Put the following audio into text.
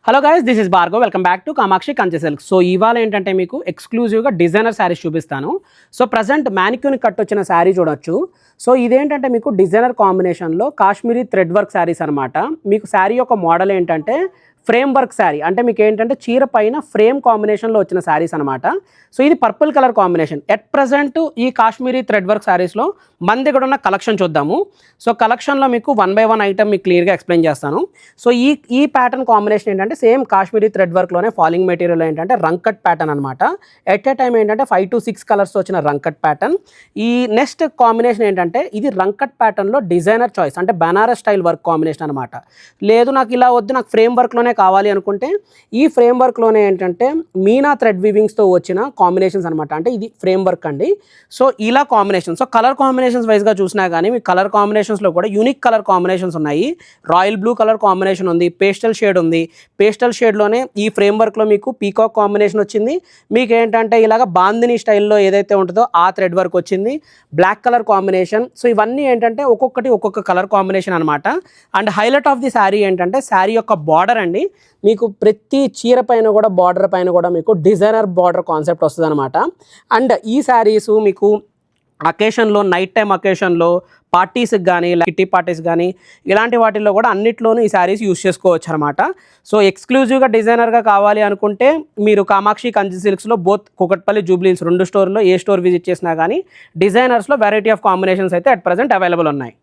Hello guys, this is Bhargav. Welcome back to Kamakshi Kanchi silks. So ఇవాళ ఏంటంటే మీకు ఎక్స్క్లూజివ్గా డిజైనర్ శారీస్ చూపిస్తాను. సో ప్రజెంట్ మ్యానిక్యూన్ కట్ వచ్చిన శారీ చూడొచ్చు. సో ఇదేంటంటే మీకు డిజైనర్ కాంబినేషన్లో కాశ్మీరీ థ్రెడ్ వర్క్ శారీస్ అనమాట. మీకు శారీ యొక్క మోడల్ ఏంటంటే ఫ్రేమ్ వర్క్ శారీ, అంటే మీకు ఏంటంటే చీర పైన ఫ్రేమ్ కాంబినేషన్లో వచ్చిన శారీస్ అనమాట. సో ఇది purple colour combination. At present ఈ కాశ్మీరీ థ్రెడ్ వర్క్ శారీస్లో మన దగ్గర ఉన్న కలెక్షన్ చూద్దాము. సో కలెక్షన్లో మీకు 1 by 1 ఐటమ్ మీకు క్లియర్గా ఎక్స్ప్లెయిన్ చేస్తాను. సో ఈ ప్యాటర్న్ కాంబినేషన్ ఏంటంటే సేమ్ కాశ్మీరీ థ్రెడ్ వర్క్లోనే ఫాలింగ్ మెటీరియల్ ఏంటంటే రంకట్ ప్యాటర్న్ అనమాట. ఎట్ ఏ టైం ఏంటంటే 5 to 6 కలర్స్ వచ్చిన రంకట్ ప్యాటర్న్. ఈ నెక్స్ట్ కాంబినేషన్ ఏంటంటే ఇది రంకట్ ప్యాటర్న్లో డిజైనర్ చాయిస్, అంటే బనారస్ స్టైల్ వర్క్ కాంబినేషన్ అనమాట. లేదు నాకు ఇలా వద్దు, నాకు ఫ్రేమ్ వర్క్లోనే కావాలి అనుకుంటే ఈ ఫ్రేమ్ వర్క్లోనే ఏంటంటే మీనా థ్రెడ్ వీవింగ్స్తో వచ్చిన కాంబినేషన్స్ అనమాట. అంటే ఇది ఫ్రేమ్ వర్క్ అండి. సో ఇలా కాంబినేషన్, సో కలర్ కాంబినేషన్స్ వైజ్గా చూసినా కానీ మీ కలర్ కాంబినేషన్స్లో కూడా యూనిక్ కలర్ కాంబినేషన్స్ ఉన్నాయి. రాయల్ బ్లూ కలర్ కాంబినేషన్ ఉంది, పేస్టల్ షేడ్ ఉంది. పేస్టల్ షేడ్లోనే ఈ ఫ్రేమ్ వర్క్లో మీకు పీకాక్ కాంబినేషన్ వచ్చింది. మీకు ఏంటంటే ఇలాగ బాందిని స్టైల్లో ఏదైతే ఉంటుందో ఆ థ్రెడ్ వర్క్ వచ్చింది, బ్లాక్ కలర్ కాంబినేషన్. సో ఇవన్నీ ఏంటంటే ఒక్కొక్కటి ఒక్కొక్క కలర్ కాంబినేషన్ అనమాట. And highlight of the sari ఏంటంటే శారీ యొక్క బార్డర్ అండి. మీకు ప్రతి చీర పైన కూడా బార్డర్ పైన కూడా మీకు డిజైనర్ బార్డర్ కాన్సెప్ట్ వస్తుంది అనమాట. అండ్ ఈ శారీస్ మీకు అకేషన్లో, నైట్ టైం అకేషన్లో, పార్టీస్కి కానీ, కిట్టి పార్టీస్ కానీ ఇలాంటి వాటిల్లో కూడా అన్నిట్లోనూ ఈ శారీస్ యూస్ చేసుకోవచ్చు అనమాట. సో ఎక్స్క్లూజివ్గా డిజైనర్గా కావాలి అనుకుంటే మీరు కామాక్షి కంచి సిల్క్స్లో బోత్ కుకట్పల్లి, జూబ్లీహిల్స్ 2 స్టోర్లో ఏ స్టోర్ విజిట్ చేసినా కానీ డిజైనర్స్లో వెరైటీ ఆఫ్ కాంబినేషన్స్ అయితే అట్ ప్రజెంట్ అవైలబుల్ ఉన్నాయి.